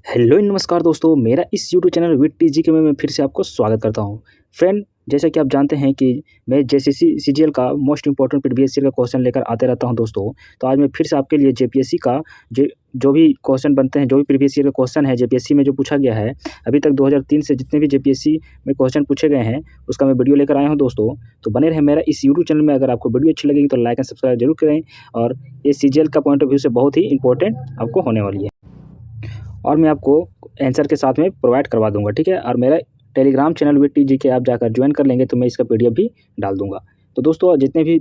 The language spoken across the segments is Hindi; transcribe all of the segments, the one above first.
हेलो नमस्कार दोस्तों, मेरा इस यूट्यूब चैनल विद टीजीके में मैं फिर से आपको स्वागत करता हूं। फ्रेंड, जैसा कि आप जानते हैं कि मैं जेसीसी सीजीएल का मोस्ट इंपॉर्टेंट प्रीवियस ईयर का क्वेश्चन लेकर आते रहता हूं दोस्तों। तो आज मैं फिर से आपके लिए जेपीएससी का जो भी क्वेश्चन बनते हैं, जो भी प्रीवियस ईयर का क्वेश्चन है जेपीएससी में जो पूछा गया है, अभी तक 2003 से जितने भी जेपीएससी में क्वेश्चन पूछे गए हैं उसका मैं वीडियो लेकर आया हूँ दोस्तों। तो बने रहे मेरा इस यूट्यूब चैनल में। अगर आपको वीडियो अच्छी लगेगी तो लाइक एंड सब्सक्राइब जरूर करें। और ये सीजीएल का पॉइंट ऑफ व्यू से बहुत ही इंपॉर्टेंट आपको होने वाली है और मैं आपको आंसर के साथ में प्रोवाइड करवा दूंगा, ठीक है। और मेरा टेलीग्राम चैनल विद टीजीके आप जाकर ज्वाइन कर लेंगे तो मैं इसका पीडीएफ भी डाल दूंगा। तो दोस्तों, जितने भी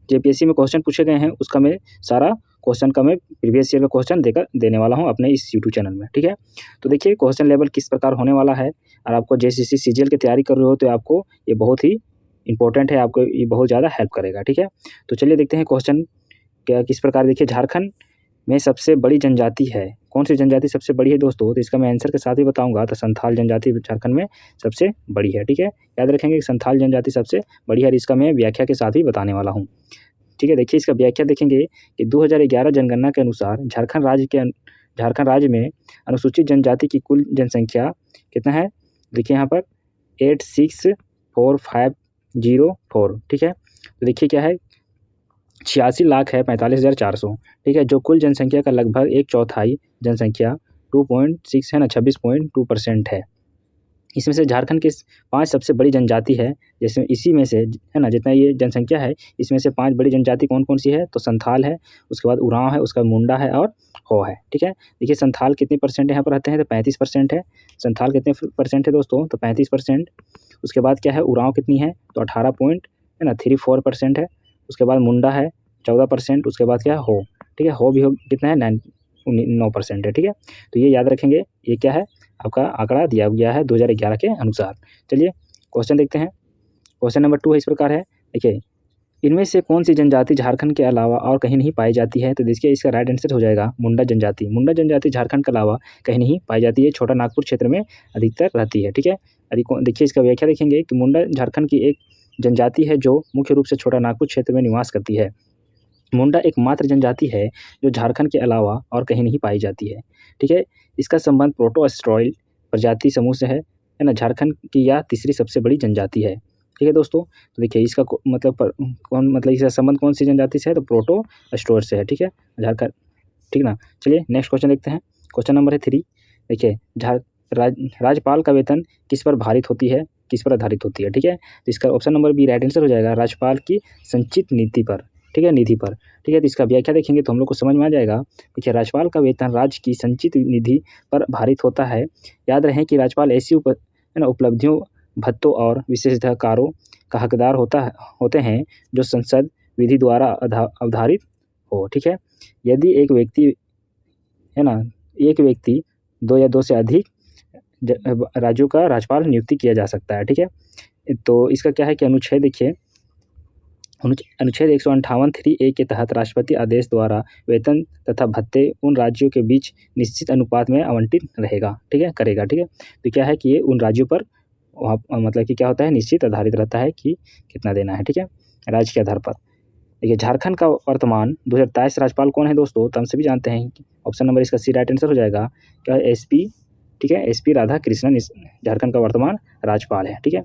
जेपीएससी में क्वेश्चन पूछे गए हैं उसका मैं सारा क्वेश्चन का मैं प्रीवियस ईयर का क्वेश्चन देने वाला हूं अपने इस यूट्यूब चैनल में, ठीक है। तो देखिए क्वेश्चन लेवल किस प्रकार होने वाला है। और आपको जेसीसी सीजीएल की तैयारी कर रहे हो तो आपको ये बहुत ही इंपॉर्टेंट है, आपको ये बहुत ज़्यादा हेल्प करेगा, ठीक है। तो चलिए देखते हैं क्वेश्चन क्या किस प्रकार। देखिए, झारखंड में सबसे बड़ी जनजाति है, कौन सी जनजाति सबसे बड़ी है दोस्तों? तो इसका मैं आंसर के साथ ही बताऊंगा। तो संथाल जनजाति झारखंड में सबसे बड़ी है, ठीक है। याद रखेंगे कि संथाल जनजाति सबसे बड़ी है और इसका मैं व्याख्या के साथ ही बताने वाला हूँ, ठीक है। देखिए इसका व्याख्या देखेंगे कि 2011 जनगणना के अनुसार झारखंड राज्य में अनुसूचित जनजाति की कुल जनसंख्या कितना है? देखिए यहाँ पर 864504, ठीक है। तो देखिए क्या है, 86 लाख है 45,400, ठीक है। जो कुल जनसंख्या का लगभग एक चौथाई जनसंख्या 2.6 है ना, 26.2% है। इसमें से झारखंड की 5 सबसे बड़ी जनजाति है, जैसे इसी में से है ना, जितना ये जनसंख्या है इसमें से 5 बड़ी जनजाति कौन कौन सी है? तो संथाल है, उसके बाद उरांव है, उसके बाद मुंडा है और हो है, ठीक है। देखिए संथाल कितनी परसेंट यहाँ पर रहते हैं? तो 35% है। संथाल कितने परसेंट है दोस्तों? तो 35%। उसके बाद क्या है, उरांव कितनी है? तो 18.34% है। उसके बाद मुंडा है 14%। उसके बाद क्या है, हो, ठीक है। हो भी हो कितना है? 9% है, ठीक है। तो ये याद रखेंगे, ये क्या है आपका आंकड़ा दिया गया है 2011 के अनुसार। चलिए क्वेश्चन देखते हैं। क्वेश्चन नंबर 2 है इस प्रकार है। देखिए, इनमें से कौन सी जनजाति झारखंड के अलावा और कहीं नहीं पाई जाती है? तो देखिए इसका राइट आंसर हो जाएगा मुंडा जनजाति। मुंडा जनजाति झारखंड के अलावा कहीं नहीं पाई जाती है, छोटा नागपुर क्षेत्र में अधिकतर रहती है, ठीक है। देखिए इसका व्याख्या देखेंगे कि मुंडा झारखंड की एक जनजाति है जो मुख्य रूप से छोटा नागपुर क्षेत्र में निवास करती है। मुंडा एकमात्र जनजाति है जो झारखंड के अलावा और कहीं नहीं पाई जाती है, ठीक है। इसका संबंध प्रोटोस्ट्रॉइल प्रजाति समूह से है ना। झारखंड की यह तीसरी सबसे बड़ी जनजाति है, ठीक है दोस्तों। तो देखिए इसका मतलब इसका संबंध कौन सी जनजाति से है? तो प्रोटोस्ट्रॉइल से है, ठीक है, झारखंड, ठीक ना। चलिए नेक्स्ट क्वेश्चन देखते हैं। क्वेश्चन नंबर है 3। देखिए राज्यपाल का वेतन किस पर आधारित होती है, किस पर आधारित होती है, ठीक है। तो इसका option number B right answer हो जाएगा, राज्यपाल की संचित नीति पर, ठीक है, निधि पर, ठीक है। तो इसका व्याख्या देखेंगे तो हम लोग को समझ में आ जाएगा। देखिए राज्यपाल का वेतन राज्य की संचित निधि पर आधारित होता है। याद रहे कि राज्यपाल ऐसी उपलब्धियों, भत्तों और विशेषाधिकारों का हकदार होते हैं जो संसद विधि द्वारा अवधारित हो, ठीक है। यदि एक व्यक्ति है ना, एक व्यक्ति 2 या 2 से अधिक राज्यों का राज्यपाल नियुक्ति किया जा सकता है, ठीक है। तो इसका क्या है कि अनुच्छेद देखिए, अनुच्छेद 158(3)(a) के तहत राष्ट्रपति आदेश द्वारा वेतन तथा भत्ते उन राज्यों के बीच निश्चित अनुपात में आवंटित रहेगा, ठीक है, करेगा, ठीक है। तो क्या है कि ये उन राज्यों पर मतलब कि क्या होता है, निश्चित आधारित रहता है कि कितना देना है, ठीक है, राज्य के आधार पर। देखिए झारखंड का वर्तमान 2023 राज्यपाल कौन है दोस्तों? तो हम सभी जानते हैं कि ऑप्शन नंबर इसका सी राइट आंसर हो जाएगा, क्या है, एसपी, ठीक है, एसपी राधा कृष्णन झारखंड का वर्तमान राज्यपाल है, ठीक है।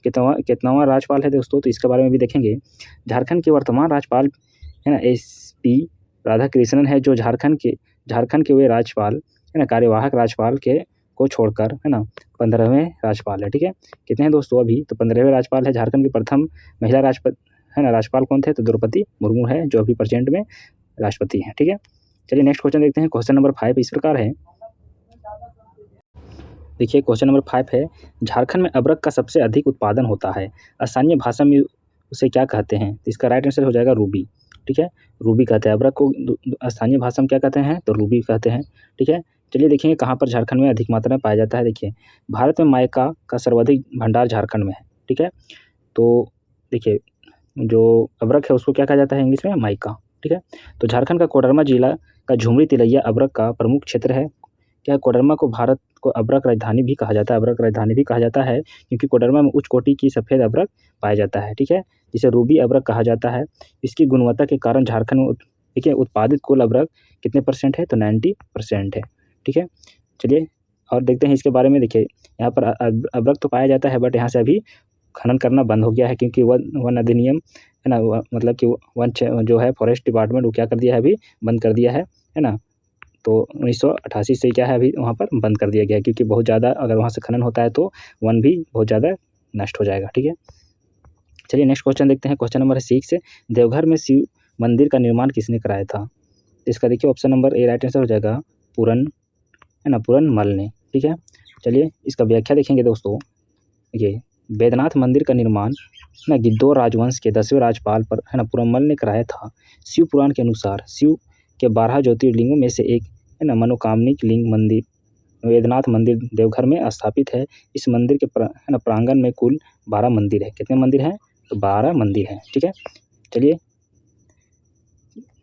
कितनावां राज्यपाल है दोस्तों? तो इसके बारे में भी देखेंगे। झारखंड के वर्तमान राज्यपाल है ना एसपी राधा कृष्णन है, जो झारखंड के वे राज्यपाल है ना, कार्यवाहक राज्यपाल के को छोड़कर है ना 15वें राज्यपाल है, ठीक है। कितने हैं दोस्तों अभी? तो 15वें राज्यपाल है। झारखंड की प्रथम महिला है ना राज्यपाल कौन थे? तो द्रौपदी मुर्मू है, जो अभी प्रेजेंट में राष्ट्रपति हैं, ठीक है। चलिए नेक्स्ट क्वेश्चन देखते हैं। क्वेश्चन नंबर 5 इस प्रकार है। देखिए क्वेश्चन नंबर 5 है, झारखंड में अबरक का सबसे अधिक उत्पादन होता है, स्थानीय भाषा में उसे क्या कहते हैं? तो इसका राइट आंसर हो जाएगा रूबी, ठीक है, रूबी कहते हैं अबरक को। स्थानीय भाषा में क्या कहते हैं? तो रूबी कहते हैं, ठीक है। चलिए देखेंगे कहाँ पर झारखंड में अधिक मात्रा में पाया जाता है। देखिए भारत में माइका का सर्वाधिक भंडार झारखंड में है, ठीक है। तो देखिए जो अबरक है उसको क्या कहा जाता है इंग्लिश में? माइका, ठीक है। तो झारखंड का कोडरमा जिला का झुमरी तिलैया अबरक का प्रमुख क्षेत्र है। क्या कोडरमा को भारत को अबरक राजधानी भी कहा जाता है? अबरक राजधानी भी कहा जाता है क्योंकि कोडरमा में उच्च कोटि की सफ़ेद अबरक पाया जाता है, ठीक है, जिसे रूबी अबरक कहा जाता है। इसकी गुणवत्ता के कारण झारखंड में देखिए उत्पादित कुल अबरक कितने परसेंट है? तो 90% है, ठीक है। चलिए और देखते हैं इसके बारे में। देखिए यहाँ पर अभ्रक तो पाया जाता है, बट यहाँ से अभी खनन करना बंद हो गया है, क्योंकि वन अधिनियम है ना, मतलब कि वन जो है फॉरेस्ट डिपार्टमेंट वो क्या कर दिया है, अभी बंद कर दिया है ना। तो 1988 से क्या है अभी वहाँ पर बंद कर दिया गया है, क्योंकि बहुत ज़्यादा अगर वहाँ से खनन होता है तो वन भी बहुत ज़्यादा नष्ट हो जाएगा, ठीक है। चलिए नेक्स्ट क्वेश्चन देखते हैं। क्वेश्चन नंबर 6 देवघर में शिव मंदिर का निर्माण किसने कराया था? इसका देखिए option number A right answer हो जाएगा पूरन, है ना, पूरन मल ने, ठीक है। चलिए इसका व्याख्या देखेंगे दोस्तों। देखिए बैद्यनाथ मंदिर का निर्माण ना गिद्धौर राजवंश के 10वें राजपाल पर है ना पूरनमल ने कराया था। शिव पुराण के अनुसार शिव के 12 ज्योतिर्लिंगों में से एक है ना मनोकामनिक लिंग मंदिर बैद्यनाथ मंदिर देवघर में स्थापित है। इस मंदिर के है ना प्रांगण में कुल 12 मंदिर है। कितने मंदिर हैं? तो 12 मंदिर हैं, ठीक है। चलिए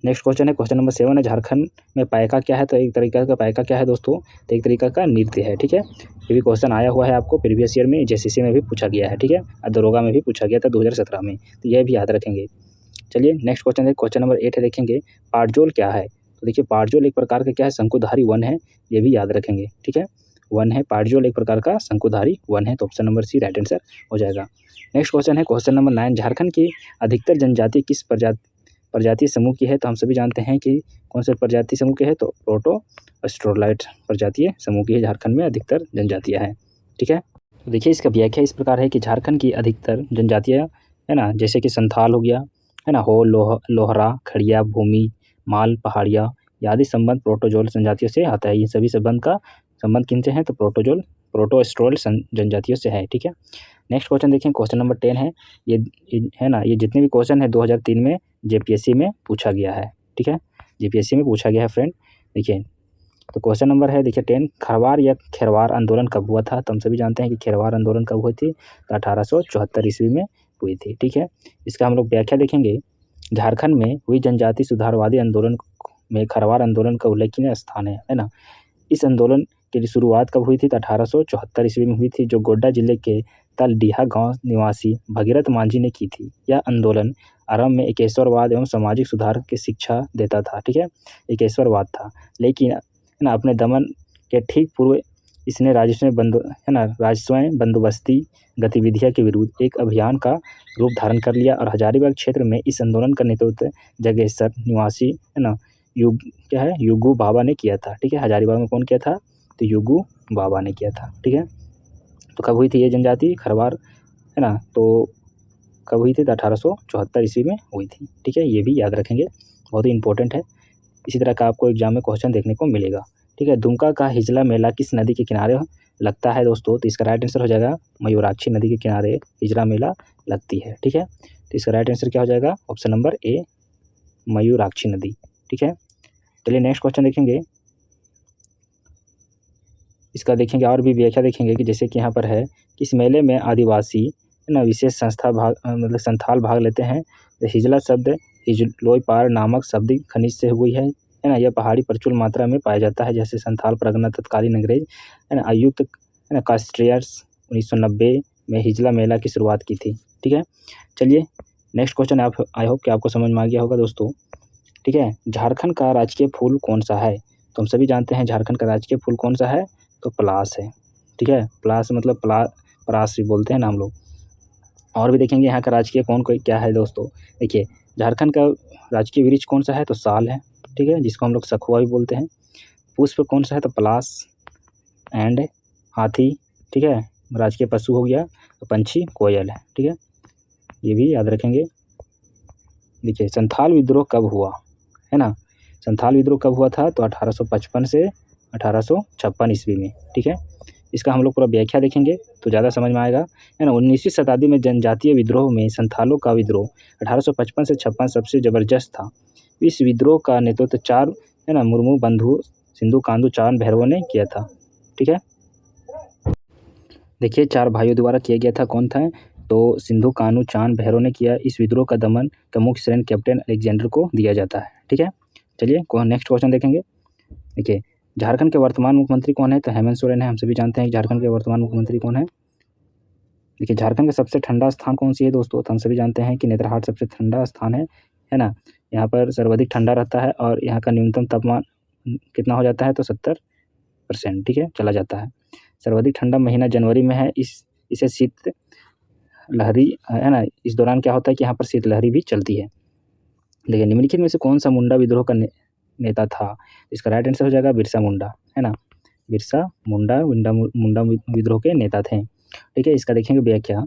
नेक्स्ट क्वेश्चन है। क्वेश्चन नंबर 7 है झारखंड में पायका क्या है? तो एक तरीका का पायका क्या है दोस्तों? तो एक तरीका का नृत्य है, ठीक है। ये भी क्वेश्चन आया हुआ है आपको प्रीवियस ईयर में, जेसीसी में भी पूछा गया है, ठीक है। दरोगा में भी पूछा गया था 2017 में, तो यह भी याद रखेंगे। चलिए नेक्स्ट क्वेश्चन है। क्वेश्चन नंबर 8 है, देखेंगे पाटजोल क्या है? तो देखिए पाटजोल एक प्रकार का क्या है? शंकुधारी वन है, ये भी याद रखेंगे, ठीक है। वन है पाटजोल एक प्रकार का शंकुधारी वन है, तो option number C right answer हो जाएगा। नेक्स्ट क्वेश्चन है। क्वेश्चन नंबर 9 झारखंड की अधिकतर जनजाति किस प्रजाति समूह की है? तो हम सभी जानते हैं कि कौन से प्रजाति समूह की है, तो प्रोटो एस्ट्रोलाइट प्रजातीय समूह की है झारखंड में अधिकतर जनजातियाँ हैं, ठीक है। तो देखिए इसका व्याख्या इस प्रकार है कि झारखंड की अधिकतर जनजातियाँ है ना, जैसे कि संथाल हो गया है ना, हो लोहरा, खड़िया, भूमि, माल, पहाड़िया आदि संबंध प्रोटोजोल जनजातियों से आता है। ये सभी संबंध किनसे हैं? तो प्रोटोएस्ट्रोल जनजातियों से है, ठीक है। नेक्स्ट क्वेश्चन देखें। क्वेश्चन नंबर 10 है। ये है ना, ये जितने भी क्वेश्चन है 2003 में जेपीएससी में पूछा गया है, ठीक है। जेपीएससी में पूछा गया है फ्रेंड। देखिए तो क्वेश्चन नंबर है देखिए 10 खरवार या खेरवार आंदोलन कब हुआ था? तो हम सभी जानते हैं कि खेरवार आंदोलन कब हुई थी? तो 1874 ईस्वी में हुई थी, ठीक है। इसका हम लोग व्याख्या देखेंगे। झारखंड में हुई जनजाति सुधारवादी आंदोलन में खरवार आंदोलन का उल्लेखनीय स्थान है ना। इस आंदोलन की शुरुआत कब हुई थी? तो 1874 ईस्वी में हुई थी, जो गोड्डा जिले के तलडीहा गांव निवासी भगीरथ मांझी ने की थी। यह आंदोलन आरंभ में एकेश्वरवाद एवं सामाजिक सुधार की शिक्षा देता था, ठीक है। एकेश्वरवाद था, लेकिन है ना अपने दमन के ठीक पूर्व इसने राजस्व बंदोबस्ती गतिविधियों के विरुद्ध एक अभियान का रूप धारण कर लिया और हजारीबाग क्षेत्र में इस आंदोलन का नेतृत्व जगेसर निवासी है ना युगू बाबा ने किया था, ठीक है। हजारीबाग में कौन किया था? तो युगू बाबा ने किया था, ठीक है। तो कब हुई थी ये जनजाति खरवार, है ना? तो कब हुई थी? तो 1874 ईस्वी में हुई थी, ठीक है। ये भी याद रखेंगे, बहुत ही इंपॉर्टेंट है। इसी तरह का आपको एग्जाम में क्वेश्चन देखने को मिलेगा, ठीक है। दुमका का हिजला मेला किस नदी के किनारे लगता है दोस्तों? तो इसका राइट आंसर हो जाएगा मयूराक्षी नदी के किनारे हिजला मेला लगती है, ठीक है। तो इसका राइट आंसर क्या हो जाएगा? ऑप्शन नंबर ए मयूराक्षी नदी, ठीक है। चलिए नेक्स्ट क्वेश्चन देखेंगे। इसका देखेंगे और भी व्याख्या देखेंगे कि जैसे कि यहाँ पर है कि इस मेले में आदिवासी है ना विशेष संस्था मतलब संथाल भाग लेते हैं। हिजला शब्द हिजलोईपार नामक शब्द खनिज से हुई है ना। यह पहाड़ी प्रचुर मात्रा में पाया जाता है, जैसे संथाल परगना तत्कालीन अंग्रेज है ना आयुक्त है ना कास्ट्रियर्स 1990 में हिजला मेला की शुरुआत की थी, ठीक है। चलिए नेक्स्ट क्वेश्चन आप आई होप कि आपको समझ में आ गया होगा दोस्तों, ठीक है। झारखंड का राजकीय फूल कौन सा है? तो हम सभी जानते हैं झारखंड का राजकीय फूल कौन सा है? तो पलास है, ठीक है। पलास मतलब परास भी बोलते हैं ना हम लोग। और भी देखेंगे यहाँ का राजकीय कोई क्या है दोस्तों। देखिए झारखंड का राजकीय वृक्ष कौन सा है? तो साल है, ठीक है, जिसको हम लोग सखुआ भी बोलते हैं। पुष्प कौन सा है? तो पलास एंड हाथी, ठीक है। राजकीय पशु हो गया तो पंछी कोयल है, ठीक है। ये भी याद रखेंगे। देखिए संथाल विद्रोह कब हुआ है ना? संथाल विद्रोह कब हुआ था? तो 1855 से 1856 ईस्वी में, ठीक है। इसका हम लोग पूरा व्याख्या देखेंगे तो ज़्यादा समझ में आएगा, है ना। 19वीं शताब्दी में जनजातीय विद्रोह में संथालों का विद्रोह 1855 से 56 सबसे ज़बरदस्त था। इस विद्रोह का नेतृत्व 4 है ना मुर्मू बंधु सिंधु कांदू चांद भैरवों ने किया था, ठीक है। देखिए 4 भाइयों द्वारा किया गया था। कौन था? तो सिंधु कान्हू चांद भैरव ने किया। इस विद्रोह का दमन का मुख्य श्रेय कैप्टन अलेक्जेंडर को दिया जाता है, ठीक है। चलिए नेक्स्ट क्वेश्चन देखेंगे। देखिए झारखंड के वर्तमान मुख्यमंत्री कौन है? तो हेमंत सोरेन है। हम सभी जानते हैं कि झारखंड के वर्तमान मुख्यमंत्री कौन है। देखिए झारखंड का सबसे ठंडा स्थान कौन सी है दोस्तों? तो हम सभी जानते हैं कि नेतरहाट सबसे ठंडा स्थान है ना। यहाँ पर सर्वाधिक ठंडा रहता है और यहाँ का न्यूनतम तापमान कितना हो जाता है? तो 70 30%, ठीक है, चला जाता है। सर्वाधिक ठंडा महीना जनवरी में है, इसे शीत लहरी है ना, इस दौरान क्या होता है कि यहाँ पर शीत लहरी भी चलती है। देखिए निम्नलिखित में से कौन सा मुंडा विद्रोह का नेता था? इसका राइट आंसर हो जाएगा बिरसा मुंडा, है ना, बिरसा मुंडा मुंडा विद्रोह के नेता थे। ठीक है, इसका देखेंगे व्याख्या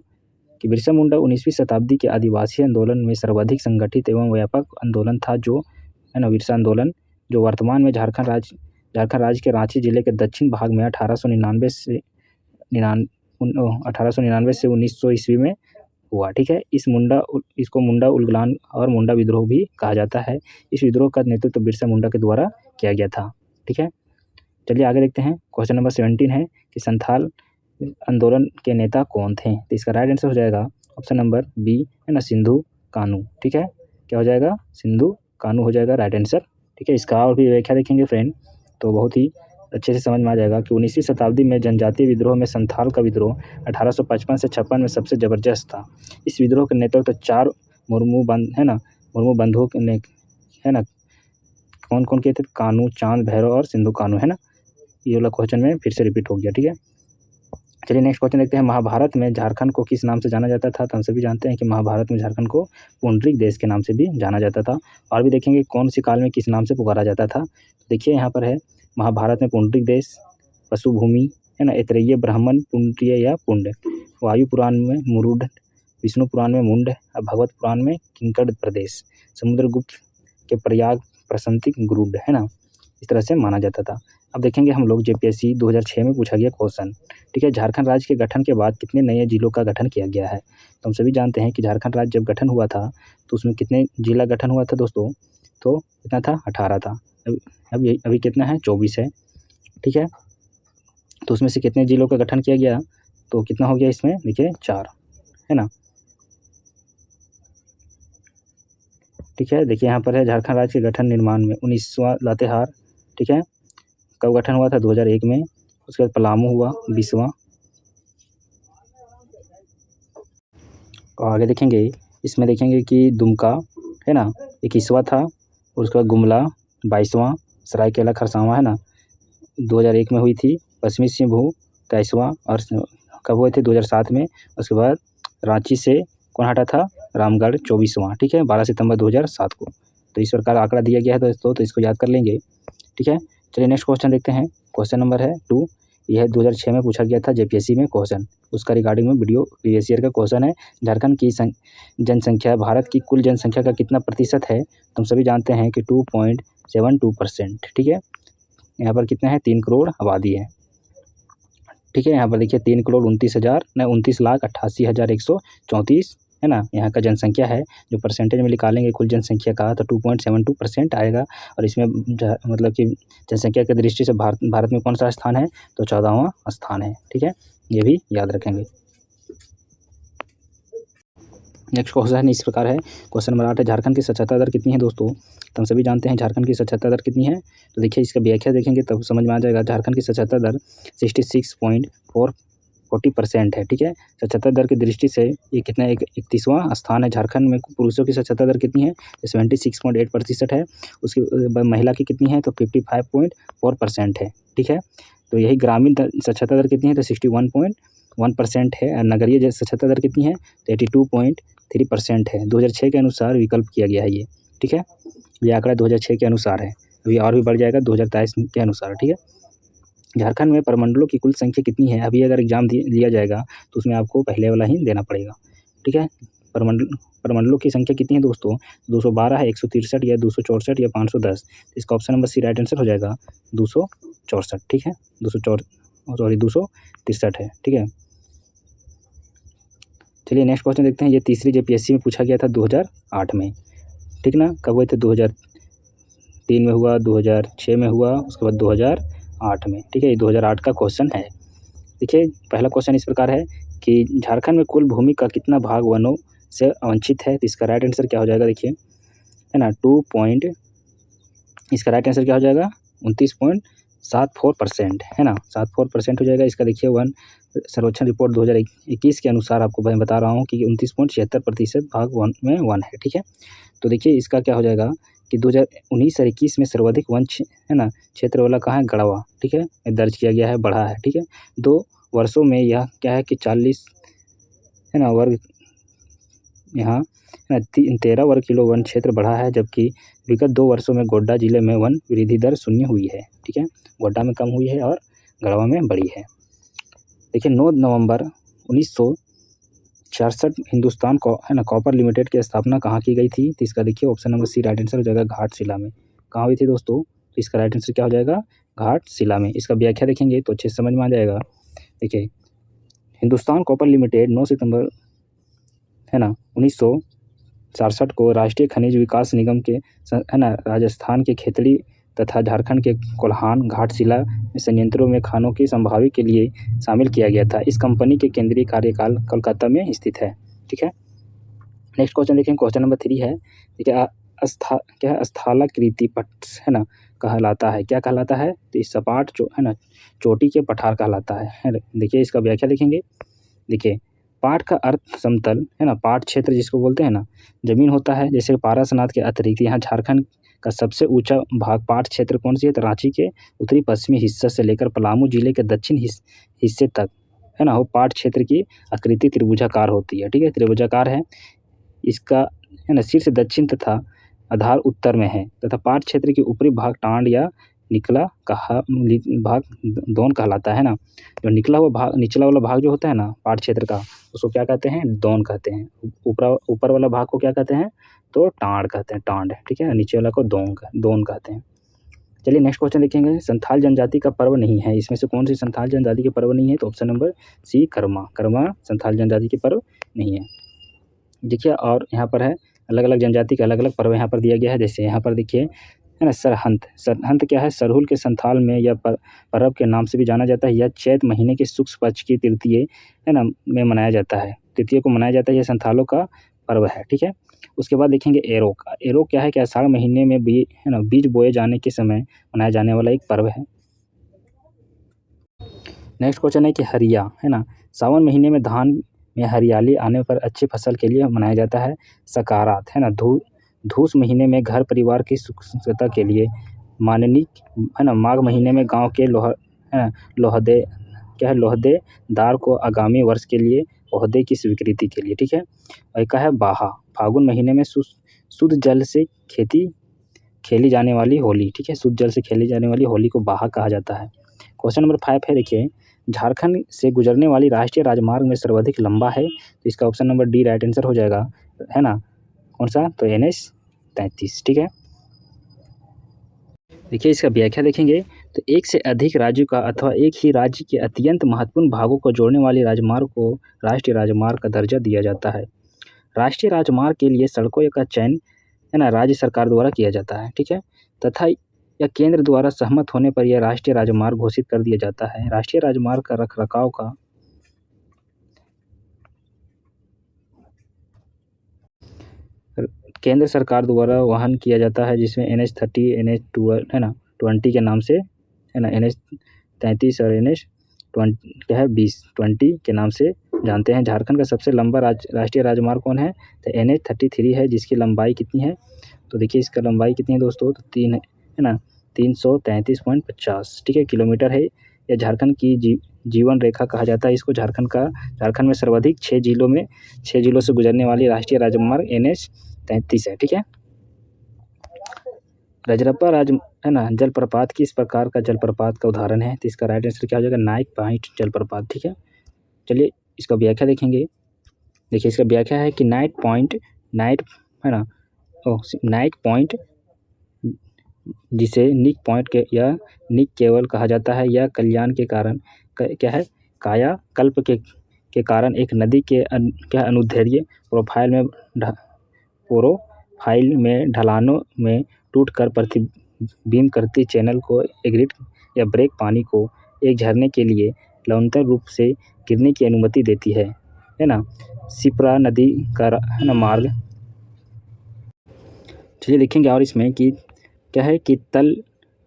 कि बिरसा मुंडा 19वीं शताब्दी के आदिवासी आंदोलन में सर्वाधिक संगठित एवं व्यापक आंदोलन था, जो है ना बिरसा आंदोलन, जो वर्तमान में झारखंड राज्य के रांची जिले के दक्षिण भाग में 1899 से 1900 ईस्वी में हुआ। ठीक है, इसको मुंडा उलगुलान और मुंडा विद्रोह भी कहा जाता है। इस विद्रोह का नेतृत्व बिरसा मुंडा के द्वारा किया गया था। ठीक है, चलिए आगे देखते हैं। क्वेश्चन नंबर 17 है कि संथाल आंदोलन के नेता कौन थे? तो इसका राइट आंसर हो जाएगा ऑप्शन नंबर बी, है ना, सिंधु कानू। ठीक है, क्या हो जाएगा? सिंधु कानू हो जाएगा राइट आंसर। ठीक है, इसका और भी व्याख्या देखेंगे फ्रेंड, तो बहुत ही अच्छे से समझ में आ जाएगा कि 19वीं शताब्दी में जनजातीय विद्रोह में संथाल का विद्रोह 1855 से 56 में सबसे ज़बरदस्त था। इस विद्रोह के नेतृत्व 4 मुर्मू बंधुओं ने, है ना, कौन कौन किए थे? कानू, चांद, भैरव और सिंधु कानू, है ना। ये वाला क्वेश्चन में फिर से रिपीट हो गया। ठीक है, चलिए नेक्स्ट क्वेश्चन देखते हैं। महाभारत में झारखंड को किस नाम से जाना जाता था? तो हम सभी जानते हैं कि महाभारत में झारखंड को पुंडरीक देश के नाम से भी जाना जाता था। और भी देखेंगे कौन सी काल में किस नाम से पुकारा जाता था। देखिए यहाँ पर है महाभारत में पुंडरीक देश, पशु भूमि, है ना, ऐतरेय ब्राह्मण, पुंड्रीय या पुंड, वायु पुराण में मुरुड, विष्णु पुराण में मुंड, और भगवत पुराण में किंकड़ प्रदेश, समुद्रगुप्त के प्रयाग प्रसंतिक गुरुड, है ना, इस तरह से माना जाता था। अब देखेंगे हम लोग JPSC 2006 में पूछा गया क्वेश्चन। ठीक है, झारखंड राज्य के गठन के बाद कितने नए जिलों का गठन किया गया है? तो हम सभी जानते हैं कि झारखंड राज्य जब गठन हुआ था तो उसमें कितने जिला गठन हुआ था दोस्तों? तो कितना था? 18 था। अभी कितना है? 24 है। ठीक है, तो उसमें से कितने जिलों का गठन किया गया? तो कितना हो गया इसमें? देखिए 4, है ना। ठीक है, देखिए यहाँ पर है झारखंड राज्य के गठन निर्माण में 19वां लातेहार। ठीक है, कब गठन हुआ था? 2001 में। उसके बाद पलामू हुआ 20वां। और आगे देखेंगे, इसमें देखेंगे कि दुमका, है ना, 21वां था। और उसके बाद गुमला 22वां, सरायकेला खरसावां, है ना, 2001 में हुई थी। पश्चिमी सिंहभूम 23वां, और कब हुए थे? 2007 में। उसके बाद रांची से कौन हटा था? रामगढ़ 24वां। ठीक है, 12 सितंबर 2007 को। तो इस प्रकार आंकड़ा दिया गया है दोस्तों, तो इसको याद कर लेंगे। ठीक है, चलिए नेक्स्ट क्वेश्चन देखते हैं। क्वेश्चन नंबर है 2। यह 2006 में पूछा गया था JPSC में क्वेश्चन, उसका रिगार्डिंग में वीडियो प्रीवियस ईयर का क्वेश्चन है। झारखंड की जनसंख्या भारत की कुल जनसंख्या का कितना प्रतिशत है? तुम सभी जानते हैं कि 2.72%। ठीक है, यहाँ पर कितना है? 3 करोड़ आबादी है। ठीक है, यहाँ पर देखिए 3,29,88,134, है ना, यहाँ का जनसंख्या है। जो परसेंटेज में निकालेंगे कुल जनसंख्या का तो 2.72% आएगा। और इसमें मतलब कि जनसंख्या की दृष्टि से भारत में कौन सा स्थान है? तो 14वां स्थान है। ठीक है, ये भी याद रखेंगे। नेक्स्ट क्वेश्चन इस प्रकार है। क्वेश्चन नंबर 8 है, झारखंड की साक्षरता दर कितनी है दोस्तों? तो हम सभी जानते हैं झारखंड की साक्षरता दर कितनी है। तो देखिए इसका व्याख्या देखेंगे तब समझ में आ जाएगा। झारखंड की साक्षरता दर 66.40% है। ठीक है, साक्षरता दर की दृष्टि से ये कितना? 31वां स्थान है। झारखंड में पुरुषों की साक्षरता दर कितनी है? 76.8% है। उसकी महिला की कितनी है? तो 55.4% है। ठीक है, तो यही ग्रामीण साक्षरता दर कितनी है? तो 61.1% है। और नगरीय साक्षरता दर कितनी है? तो 82.3% है। 2006 के अनुसार विकल्प किया गया है ये। ठीक है, ये आंकड़ा 2006 के अनुसार है, अभी और भी बढ़ जाएगा 2023 के अनुसार। ठीक है, झारखंड में प्रमंडलों की कुल संख्या कितनी है? अभी अगर एग्जाम दिया जाएगा तो उसमें आपको पहले वाला ही देना पड़ेगा। ठीक है, प्रमंडलों की संख्या कितनी है दोस्तों? 212 है, 163 या 264 या 510। इसका option number C right answer हो जाएगा 264। ठीक है, 263 है। ठीक है, चलिए नेक्स्ट क्वेश्चन देखते हैं। ये तीसरी JPSC में पूछा गया था 2008 में। ठीक ना, कब हुए थे? 2003 में हुआ, 2006 में हुआ, उसके बाद 2008 में। ठीक है, ये 2008 का क्वेश्चन है। देखिए पहला क्वेश्चन इस प्रकार है कि झारखंड में कुल भूमि का कितना भाग वनों से अवंचित है? तो इसका राइट आंसर क्या हो जाएगा? देखिए, है ना, इसका राइट आंसर क्या हो जाएगा? 74% है ना, 74% हो जाएगा। इसका देखिए वन सर्वेक्षण रिपोर्ट 2021 के अनुसार आपको मैं बता रहा हूँ कि 29.76% भाग वन में वन है, ठीक है। तो देखिए इसका क्या हो जाएगा कि 2019 और 21 में सर्वाधिक वन है ना क्षेत्र वाला कहाँ है, गढ़वा, ठीक है, दर्ज किया गया है, बढ़ा है, ठीक है। 2 वर्षों में यह क्या है कि 40 है ना वर्ग यहाँ 13 वर्ग किलो वन क्षेत्र बढ़ा है, जबकि विगत 2 वर्षों में गोड्डा जिले में वन वृद्धि दर 0 हुई है, ठीक है। गोड्डा में कम हुई है और गढ़वा में बढ़ी है। देखिए 9 नवंबर 1966 हिंदुस्तान को है ना कॉपर लिमिटेड की स्थापना कहाँ की गई थी, तो इसका देखिए option number C right answer हो जाएगा, घाटशिला में। कहाँ हुई थी दोस्तों, तो इसका राइट आंसर क्या हो जाएगा, घाटशिला में। इसका व्याख्या देखेंगे तो अच्छे समझ में आ जाएगा। देखिए हिंदुस्तान कॉपर लिमिटेड 9 सितंबर है ना 1967 को राष्ट्रीय खनिज विकास निगम के है ना राजस्थान के खेतड़ी तथा झारखंड के कोल्हान घाटशिला संयंत्रों में खानों की संभावना के लिए शामिल किया गया था। इस कंपनी के केंद्रीय कार्यकाल कोलकाता में स्थित है, ठीक है। नेक्स्ट क्वेश्चन देखें, क्वेश्चन नंबर 3 है, ठीक है। क्या है, स्थलाकृति पट्ट है ना कहलाता है, क्या कहलाता है, तो इस सपाट जो है ना चोटी के पठार कहलाता है। देखिए इसका व्याख्या देखेंगे। देखिए पाट का अर्थ समतल है ना, पाट क्षेत्र जिसको बोलते हैं ना, जमीन होता है। जैसे पारासनाथ के अतिरिक्त यहाँ झारखंड का सबसे ऊंचा भाग पाट क्षेत्र कौन सी है, तो रांची के उत्तरी पश्चिमी हिस्से से लेकर पलामू जिले के दक्षिण हिस्से तक है ना, वो पाट क्षेत्र की आकृति त्रिभुजाकार होती है, ठीक है, त्रिभुजाकार है। इसका है ना शीर्ष दक्षिण तथा आधार उत्तर में है, तथा पाट क्षेत्र के ऊपरी भाग टांड या निकला भाग दोन कहलाता है ना। जो निकला हुआ भाग, निचला वाला भाग जो होता है ना पाट क्षेत्र का, उसको क्या कहते हैं, दोन कहते हैं। ऊपर वाला भाग को क्या कहते हैं, तो टांड कहते हैं, टांड, ठीक है। नीचे वाला को दोन कहते हैं। चलिए नेक्स्ट क्वेश्चन देखेंगे। संथाल जनजाति का पर्व नहीं है, इसमें से कौन सी संथाल जनजाति के पर्व नहीं है, तो option number C Karma Santhal जनजाति के पर्व नहीं है। देखिए और यहाँ पर है अलग अलग जनजाति का अलग अलग पर्व यहाँ पर दिया गया है। जैसे यहाँ पर देखिए है ना सरहंत क्या है, सरहुल के संथाल में यह पर्व के नाम से भी जाना जाता है। यह चैत महीने के शुक्ल पक्ष की तृतीय है ना में मनाया जाता है, तृतीय को मनाया जाता है। यह संथालों का पर्व है, ठीक है। उसके बाद देखेंगे एरो क्या है कि आषाढ़ महीने में है ना बीज बोए जाने के समय मनाया जाने वाला एक पर्व है। नेक्स्ट क्वेश्चन है कि हरिया है ना, सावन महीने में धान में हरियाली आने पर अच्छी फसल के लिए मनाया जाता है। सकारात है ना, धूस महीने में घर परिवार की सुखता के लिए। माननिक है ना, माघ महीने में गांव के लोहदेदार को आगामी वर्ष के लिए ओहदे की स्वीकृति के लिए, ठीक है। और एक है बाहा, फागुन महीने में शुद्ध जल से खेली जाने वाली होली, ठीक है, शुद्ध जल से खेली जाने वाली होली को बाहा कहा जाता है। क्वेश्चन नंबर 5 है, देखिए झारखंड से गुजरने वाली राष्ट्रीय राजमार्ग में सर्वाधिक लंबा है, तो इसका option number D right answer हो जाएगा, है ना, कौन सा, तो NH 33, ठीक है। देखिए इसका व्याख्या देखेंगे तो एक से अधिक राज्यों का अथवा एक ही राज्य के अत्यंत महत्वपूर्ण भागों को जोड़ने वाले राजमार्ग को राष्ट्रीय राजमार्ग का दर्जा दिया जाता है। राष्ट्रीय राजमार्ग के लिए सड़कों का चयन है ना राज्य सरकार द्वारा किया जाता है, ठीक है, तथा या केंद्र द्वारा सहमत होने पर यह राष्ट्रीय राजमार्ग घोषित कर दिया जाता है। राष्ट्रीय राजमार्ग का रखरखाव का केंद्र सरकार द्वारा वहन किया जाता है, जिसमें NH 30 NH 12 है ना 20 के नाम से है ना, NH 33 और NH 20 के नाम से जानते हैं। झारखंड का सबसे लंबा राष्ट्रीय राजमार्ग कौन है, तो NH 33 है, जिसकी लंबाई कितनी है, तो देखिए इसका लंबाई कितनी है दोस्तों, तो 3 है ना 333.50, ठीक है, किलोमीटर है। यह झारखंड की जीवन रेखा कहा जाता है इसको। झारखंड में सर्वाधिक 6 जिलों से गुजरने वाली राष्ट्रीय राजमार्ग NH 33 है, ठीक है। रजरप्पा है ना जलप्रपात किस प्रकार का जलप्रपात का उदाहरण है, तो इसका राइट आंसर क्या हो जाएगा, नाइक पॉइंट जलप्रपात, ठीक है। चलिए इसका व्याख्या देखेंगे। देखिए इसका व्याख्या है कि नाइट पॉइंट जिसे निक पॉइंट या निक केवल कहा जाता है, यह कल्याण के कारण क्या है, कायाकल्प के कारण एक नदी के अनुदैर्ध्य प्रोफाइल में ढलानों में टूटकर प्रतिबिंब करती चैनल को एग्रिड या ब्रेक पानी को एक झरने के लिए लवणतर रूप से गिरने की अनुमति देती है ना। शिप्रा नदी का है ना मार्ग, चलिए देखेंगे और इसमें कि क्या है कि तल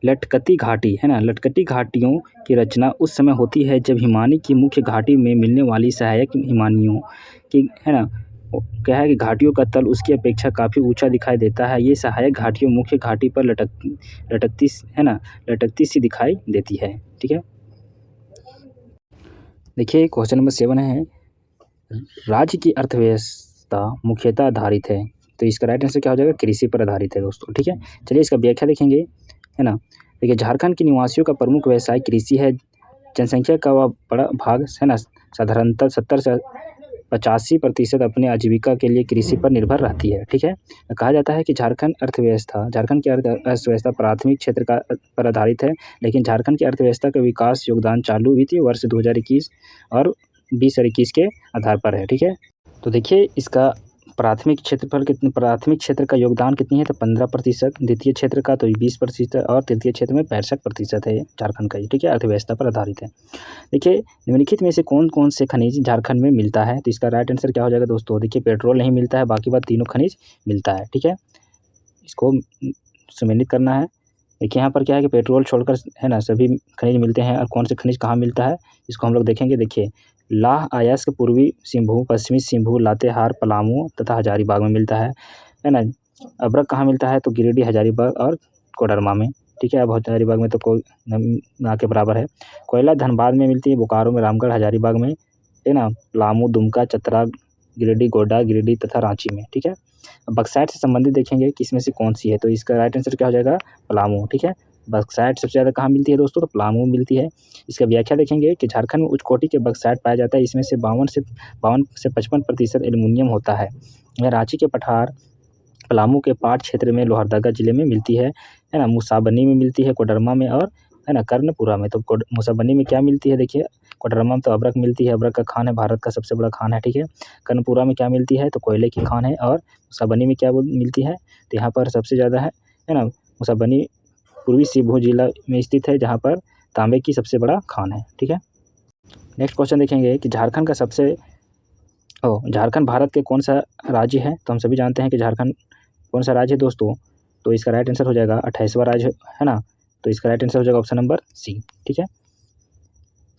लटकती घाटी है ना, लटकती घाटियों की रचना उस समय होती है जब हिमानी की मुख्य घाटी में मिलने वाली सहायक हिमानियों की है ना, क्या है कि घाटियों का तल उसकी अपेक्षा काफ़ी ऊंचा दिखाई देता है। ये सहायक घाटियों मुख्य घाटी पर लटकती है ना, लटकती सी दिखाई देती है। ठीक है, देखिए क्वेश्चन नंबर 7 है, राज्य की अर्थव्यवस्था मुख्यतः आधारित है, तो इसका राइट आंसर क्या हो जाएगा, कृषि पर आधारित है दोस्तों। ठीक है, चलिए इसका व्याख्या देखेंगे है ना। देखिए झारखंड के निवासियों का प्रमुख व्यवसाय कृषि है। जनसंख्या का वह बड़ा भाग है ना, साधारणतः 70 से 85% अपने आजीविका के लिए कृषि पर निर्भर रहती है। ठीक है, कहा जाता है कि झारखंड की अर्थव्यवस्था प्राथमिक क्षेत्र का पर आधारित है, लेकिन झारखंड की अर्थव्यवस्था का विकास योगदान चालू वित्तीय वर्ष 2021 और 20 और 21 के आधार पर है। ठीक है, तो देखिए इसका प्राथमिक क्षेत्र का योगदान कितनी है, तो 15%, द्वितीय क्षेत्र का तो 20% और तृतीय क्षेत्र में 65% है झारखंड का। ठीक है, अर्थव्यवस्था पर आधारित है। देखिए निम्नलिखित में से कौन कौन से खनिज झारखंड में मिलता है, तो इसका राइट आंसर क्या हो जाएगा दोस्तों। देखिए पेट्रोल नहीं मिलता है, बाकी बात तीनों खनिज मिलता है। ठीक है, इसको सम्मिलित करना है। देखिए यहाँ पर क्या है कि पेट्रोल छोड़कर है ना सभी खनिज मिलते हैं, और कौन से खनिज कहाँ मिलता है इसको हम लोग देखेंगे। देखिए लाह अयस्क पूर्वी सिंहभूम, पश्चिमी सिंहभूम, लातेहार, पलामू तथा हजारीबाग में मिलता है ना। अभ्रक कहाँ मिलता है, तो गिरिडीह, हजारीबाग और कोडरमा में। ठीक है, अब हजारीबाग में तो कोई ना के बराबर है। कोयला धनबाद में मिलती है, बोकारो में, रामगढ़, हजारीबाग में है ना, पलामू, दुमका, चतरा, गिरिडीह, गोड्डा, गिरिडीह तथा रांची में। ठीक है, बक्साइट से संबंधित देखेंगे कि इसमें से कौन सी है, तो इसका राइट आंसर क्या हो जाएगा, पलामू। ठीक है, बक्साइट सबसे ज़्यादा कहाँ मिलती है दोस्तों, तो पलामू में मिलती है। इसका व्याख्या देखेंगे कि झारखंड में उच्च कोटि के बक्साइट पाया जाता है, इसमें से 52 से 55% एल्युमिनियम होता है। यह रांची के पठार, पलामू के पाट क्षेत्र में, लोहरदगा जिले में मिलती है ना, मुसाबनी में मिलती है, कोडरमा में और है ना कर्णपुरा में। तो मुसाबनी में क्या मिलती है, देखिए कोडरमा में तो अभ्रक मिलती है, अभ्रक का खान है, भारत का सबसे बड़ा खान है। ठीक है, कर्णपुरा में क्या मिलती है, तो कोयले की खान है, और मुसाबनी में क्या मिलती है, तो यहाँ पर सबसे ज़्यादा है ना मुसाबनी पूर्वी सिंहभूम जिला में स्थित है, जहाँ पर तांबे की सबसे बड़ा खान है। ठीक है, नेक्स्ट क्वेश्चन देखेंगे कि झारखंड भारत के कौन सा राज्य है, तो हम सभी जानते हैं कि झारखंड कौन सा राज्य है दोस्तों, तो इसका राइट आंसर हो जाएगा 28वां राज्य है ना, तो इसका राइट आंसर हो जाएगा ऑप्शन नंबर सी। ठीक है,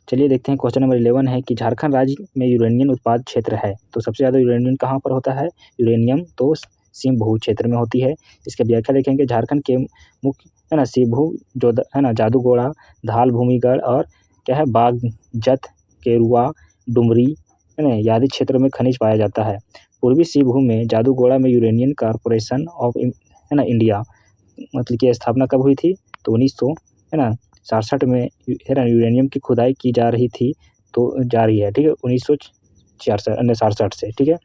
चलिए देखते हैं क्वेश्चन नंबर 11 है कि झारखंड राज्य में यूरेनियम उत्पाद क्षेत्र है, तो सबसे ज़्यादा यूरेनियम कहाँ पर होता है, यूरेनियम तो सिंहभूम क्षेत्र में होती है। इसके व्याख्या देखेंगे, झारखंड के मुख्य है ना सिंहभूम जो है ना जादूगोड़ा, धाल, भूमिगढ़ और क्या है बागजत, केरुआ, डुमरी है ना आदि क्षेत्रों में खनिज पाया जाता है। पूर्वी सिंहभूम में जादूगोड़ा में यूरेनियम कॉर्पोरेशन ऑफ है ना इंडिया मतलब की स्थापना कब हुई थी, तो 1900 है ना 67 में है ना यूरेनियम की खुदाई की जा रही थी, तो जारी है। ठीक है, 1967 से। ठीक है,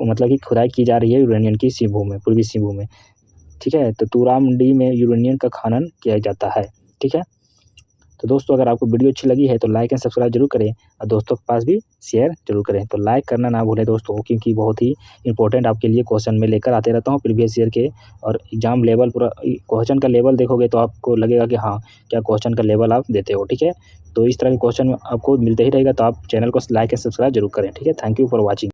मतलब कि खुदाई की जा रही है यूरेनियम की सिंहभूम में, पूर्वी सिंहभूम में। ठीक है, तो तूरामडी में यूरेनियम का खनन किया जाता है। ठीक है, तो दोस्तों अगर आपको वीडियो अच्छी लगी है तो लाइक एंड सब्सक्राइब जरूर करें, और दोस्तों के पास भी शेयर जरूर करें। तो लाइक करना ना भूलें दोस्तों, क्योंकि बहुत ही इंपॉर्टेंट आपके लिए क्वेश्चन में लेकर आते रहता हूँ प्रीवियस ईयर के, और एग्जाम लेवल पूरा क्वेश्चन का लेवल देखोगे तो आपको लगेगा कि हाँ क्या क्वेश्चन का लेवल आप देते हो। ठीक है, तो इस तरह के क्वेश्चन आपको मिलते ही रहेगा, तो आप चैनल को लाइक एंड सब्सक्राइब जरूर करें। ठीक है, थैंक यू फॉर वॉचिंग।